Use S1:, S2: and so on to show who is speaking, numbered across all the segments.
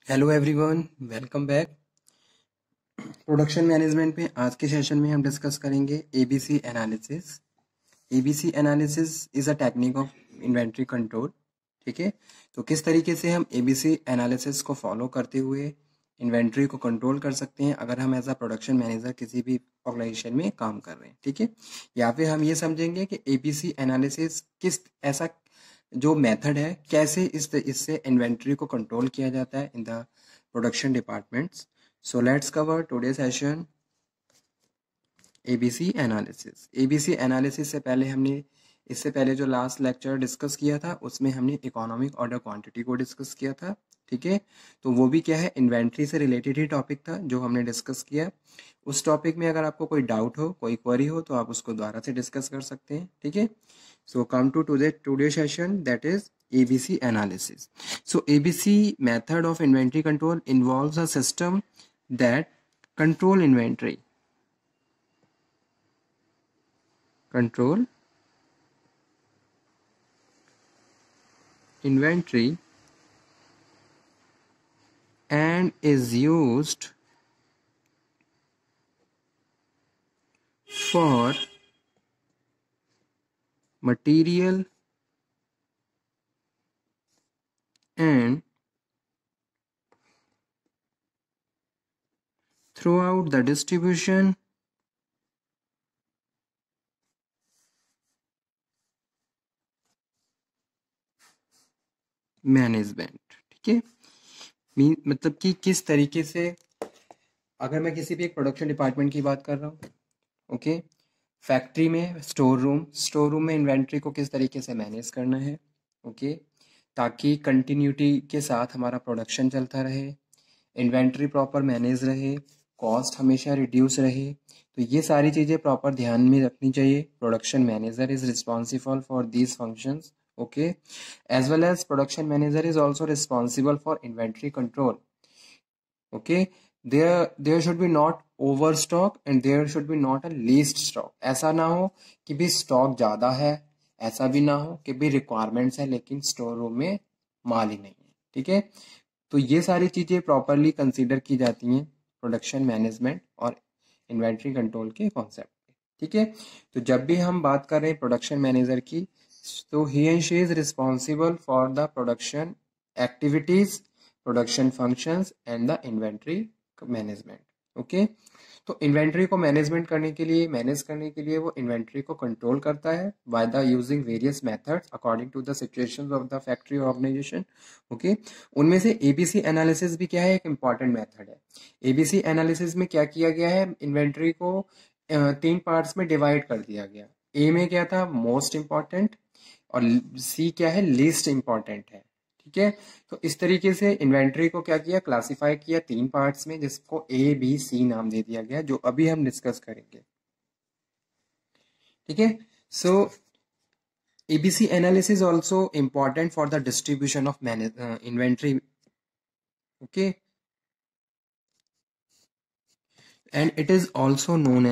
S1: Hello everyone, welcome back. Production management में आज के सेशन में हम डिस्कस करेंगे ABC analysis. ABC analysis is a technique of inventory control. ठीक है, तो किस तरीके से हम एबीसी एनालिसिस को फॉलो करते हुए इन्वेंट्री को कंट्रोल कर सकते हैं अगर हम एज अ प्रोडक्शन मैनेजर किसी भी ऑर्गेनाइजेशन में काम कर रहे हैं। ठीक है, या फिर हम ये समझेंगे कि एबीसी एनालिसिस किस ऐसा जो मेथड है कैसे इससे इन्वेंट्री को कंट्रोल किया जाता है in the production departments. So let's cover today session ABC analysis. ABC analysis से पहले हमने इससे पहले जो लास्ट लेक्चर डिस्कस किया था उसमें हमने इकोनॉमिक ऑर्डर क्वांटिटी को डिस्कस किया था। ठीक है, तो वो भी क्या है, इन्वेंट्री से रिलेटेड ही टॉपिक था जो हमने डिस्कस किया। उस टॉपिक में अगर आपको कोई डाउट हो, कोई क्वेरी हो, तो आप उसको दोबारा से डिस्कस कर सकते हैं। ठीक है, so come to today session, that is ABC analysis. So ABC method of inventory control involves a system that control inventory and is used for material and throughout the distribution management. ठीक है, मतलब कि किस तरीके से, अगर मैं किसी भी एक प्रोडक्शन डिपार्टमेंट की बात कर रहा हूँ, ओके, फैक्ट्री में स्टोर रूम में इन्वेंट्री को किस तरीके से मैनेज करना है, ओके, ताकि कंटिन्यूटी के साथ हमारा प्रोडक्शन चलता रहे, इन्वेंट्री प्रॉपर मैनेज रहे, कॉस्ट हमेशा रिड्यूस रहे। तो ये सारी चीज़ें प्रॉपर ध्यान में रखनी चाहिए। Production manager is responsible for these functions, okay, as well as production manager is also responsible for inventory control. Okay, there should be not over stock and there should be not a least stock. ऐसा ना हो कि भी stock ज्यादा है, ऐसा भी ना हो कि भी रिक्वायरमेंट्स है लेकिन स्टोर रूम में माल ही नहीं है। ठीक है, तो ये सारी चीजें प्रॉपरली कंसीडर की जाती हैं प्रोडक्शन मैनेजमेंट और इन्वेंट्री कंट्रोल के कॉन्सेप्ट में। ठीक है, तो जब भी हम बात कर रहे हैं प्रोडक्शन मैनेजर की, तो he and she is responsible for the production activities, production functions and the inventory management. Okay, तो इन्वेंट्री को मैनेज करने के लिए वो इन्वेंट्री को कंट्रोल करता है by the using various methods according to the situations of the factory organisation. Okay, उनमें से एबीसी एनालिसिस भी क्या है, एक इंपॉर्टेंट मेथड है। एबीसी एनालिसिस में क्या किया गया है, इन्वेंट्री को तीन पार्ट्स में डिवाइड कर दिया गया। ए में क्या था, मोस्ट इंपॉर्टेंट, और सी क्या है, लीस्ट इंपॉर्टेंट है। ठीक है, तो इस तरीके से इन्वेंट्री को क्या किया, क्लासिफाई किया तीन पार्ट्स में, जिसको ए बी सी नाम दे दिया गया, जो अभी हम डिस्कस करेंगे। ठीक है, so ABC analysis also important for the distribution of inventory. Okay, and it is also known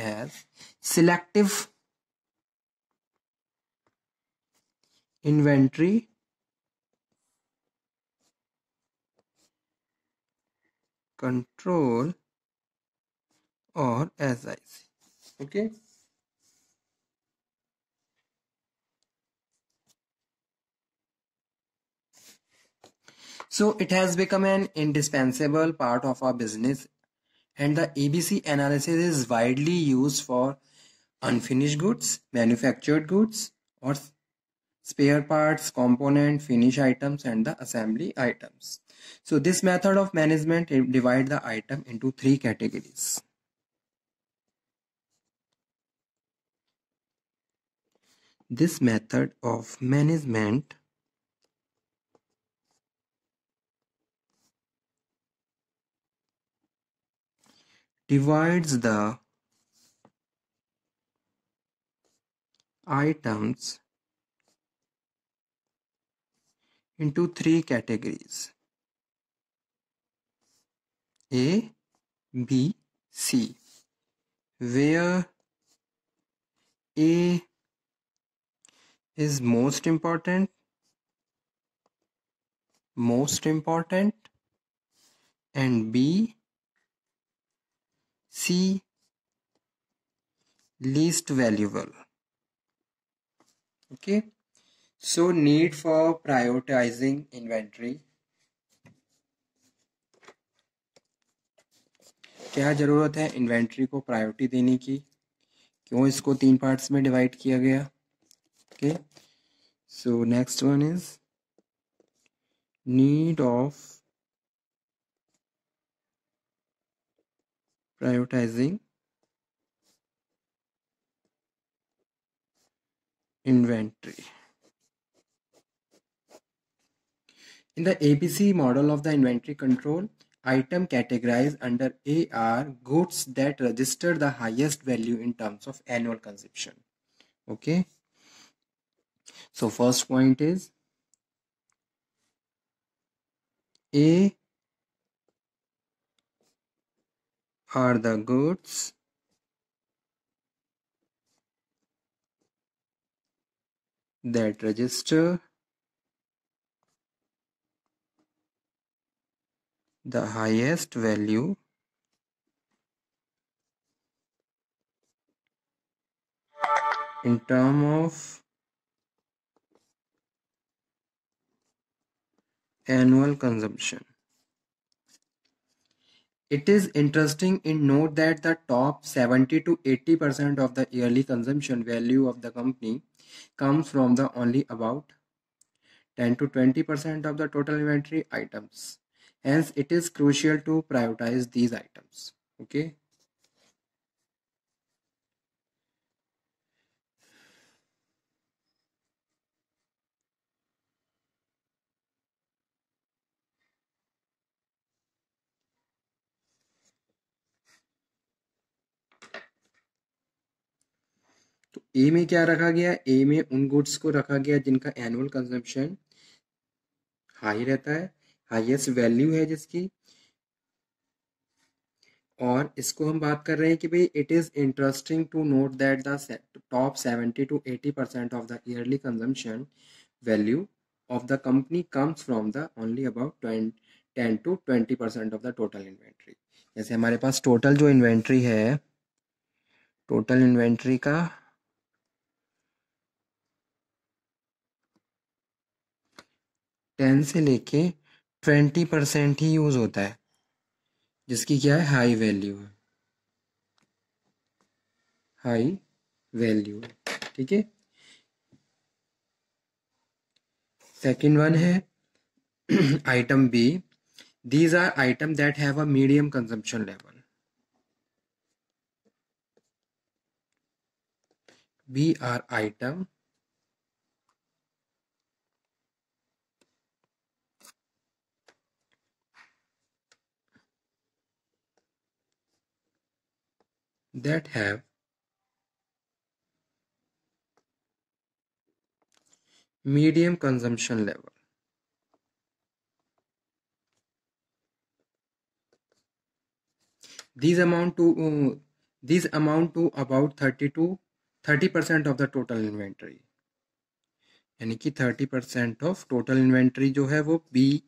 S1: as selective inventory control or SIC. Okay, so it has become an indispensable part of our business, and the ABC analysis is widely used for unfinished goods, manufactured goods, or spare parts, component, finish items, and the assembly items. So this method of management divide the item into three categories. This method of management divides the items into three categories: A, B, C, where A is most important, and B, C, least valuable. Okay, so need for prioritizing inventory. क्या जरूरत है inventory को priority देने की, क्यों इसको 3 parts में divide किया गया. Okay, so next one is need of prioritizing inventory. In the ABC model of the inventory control, item categorized under A are goods that register the highest value in terms of annual consumption. Okay, so first point is A are the goods that register the highest value in term of annual consumption. It is interesting in note that the top 70 to 80% of the yearly consumption value of the company comes from the only about 10 to 20% of the total inventory items. Hence, it is crucial to prioritize these items. Okay. तो ए में क्या रखा गया, ए में उन goods को रखा गया जिनका एनुअल कंजम्पशन हाई रहता है, हाईएस्ट वैल्यू है जिसकी. और इसको हम बात कर रहे हैं कि भाई it is interesting to note that the top 70 to 80% of the yearly consumption value of the company comes from the only about 10 to 20% of the total inventory. जैसे हमारे पास टोटल जो इन्वेंट्री है, टोटल इन्वेंट्री का 10 से लेके 20% ही use होता है, जिसकी क्या है, हाई वैल्यू है, हाई वैल्यू है. ठीक है. सेकेंड वन है item B. These are items that have a medium consumption level. B are item that have medium consumption level. These amount to about 30% of the total inventory. यानी कि 30% of total inventory जो है वो B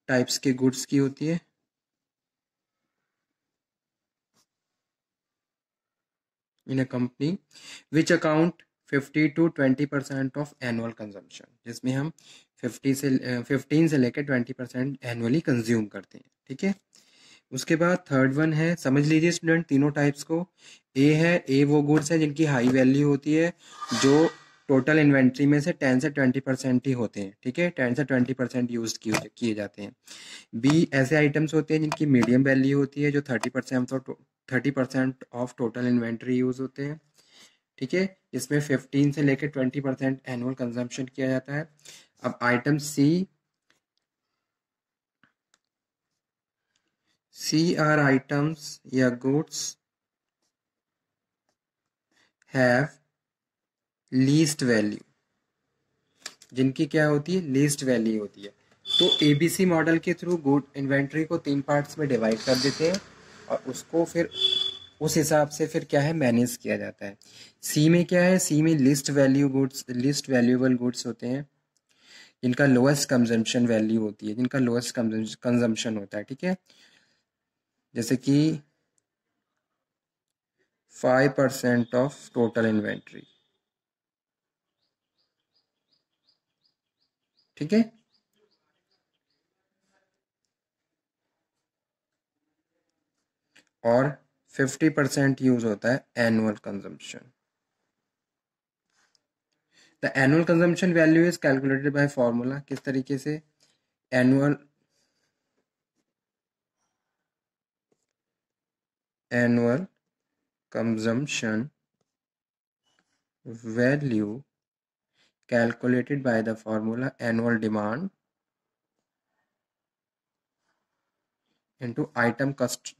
S1: types के goods की होती है. In a company which account 50 to 20% of annual consumption, जिसमें हम 15 से लेकर 20% एनुअली कंज्यूम करते हैं. ठीक है. उसके बाद थर्ड वन है, समझ लीजिए स्टूडेंट तीनों टाइप्स को. ए है, ए वो गुड्स है जिनकी हाई वैल्यू होती है, जो टोटल इन्वेंट्री में से 10 से 20% ही होते हैं. ठीक है, 10 से 20% यूज किए जाते हैं. बी ऐसे आइटम्स होते हैं जिनकी मीडियम वैल्यू होती है, जो 30% ऑफ टोटल इन्वेंट्री यूज होते हैं. ठीक है, इसमें 15 से लेकर 20% एनुअल कंजम्पशन किया जाता है. अब आइटम सी आर आइटम्स या गुड्स हैव लीस्ट वैल्यू, जिनकी क्या होती है, लीस्ट वैल्यू होती है. तो एबीसी मॉडल के थ्रू गुड इन्वेंट्री को 3 पार्ट्स में डिवाइड कर देते हैं और उसको फिर उस हिसाब से फिर क्या है मैनेज किया जाता है। सी में क्या है, सी में लिस्ट वैल्यूएबल गुड्स होते हैं जिनका लोएस्ट कंजम्पशन वैल्यू होती है, जिनका लोएस्ट कंजम्पशन होता है, ठीक है। जैसे कि 5% ऑफ टोटल इन्वेंट्री, ठीक है। और 50% यूज होता है annual consumption. The annual consumption value is calculated by formula, किस तरीके से, annual consumption value calculated by the formula annual demand into item cost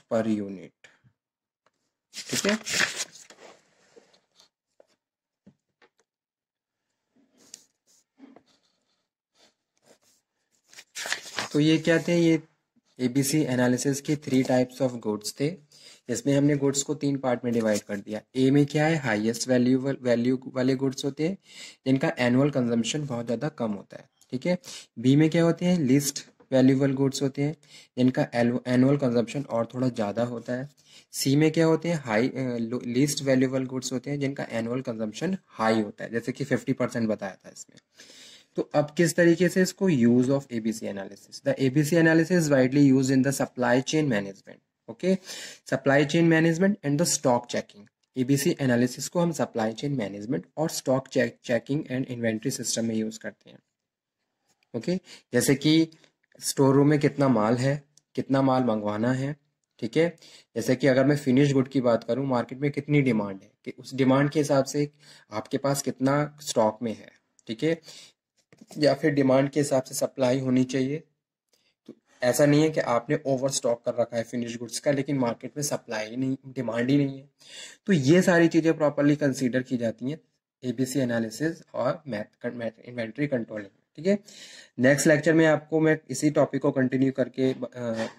S1: per unit, ठीक है। तो ये क्या थे, ये एबीसी एनालिसिस के 3 टाइप्स ऑफ गुड्स थे। इसमें हमने गुड्स को 3 पार्ट में डिवाइड कर दिया। ए में क्या है, हाईएस्ट वैल्यू वाले गुड्स होते हैं जिनका एनुअल कंजम्पशन बहुत ज़्यादा कम होता है, ठीक है। बी में क्या होते हैं, लीस्ट वैल्यूएबल गुड्स होते हैं जिनका एनुअल कंजम्पशन और थोड़ा ज़्यादा होता है। सी में क्या होते हैं, लीस्ट वैल्यूएबल गुड्स होते हैं जिनका एनुअल कंजम्पशन हाई होता है, जैसे कि 50% बताया था इसमें। तो अब किस तरीके से इसको use of ABC analysis, the ABC analysis widely use in the supply chain management, okay, supply chain management and the stock checking. ABC analysis को हम सप्लाई चेन मैनेजमेंट और stock checking and inventory system में use करते हैं, okay. जैसे कि store room में कितना माल है, कितना माल मंगवाना है, ठीक है। जैसे कि अगर मैं फिनिश गुड की बात करूं, मार्केट में कितनी डिमांड है, कि उस डिमांड के हिसाब से आपके पास कितना स्टॉक में है, ठीक है, या फिर डिमांड के हिसाब से सप्लाई होनी चाहिए। तो ऐसा नहीं है कि आपने ओवर स्टॉक कर रखा है फिनिश गुड्स का, लेकिन मार्केट में सप्लाई नहीं, डिमांड ही नहीं है। तो ये सारी चीज़ें प्रॉपरली कंसीडर की जाती हैं एबीसी एनालिसिस और इन्वेंट्री कंट्रोलिंग, ठीक है। नेक्स्ट लेक्चर में आपको मैं इसी टॉपिक को कंटिन्यू करके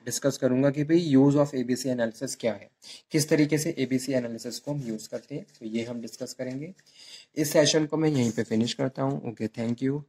S1: डिस्कस करूंगा कि भाई यूज ऑफ एबीसी एनालिसिस क्या है, किस तरीके से एबीसी एनालिसिस को हम यूज करते हैं, तो ये हम डिस्कस करेंगे। इस सेशन को मैं यहीं पे फिनिश करता हूँ। Okay, thank you.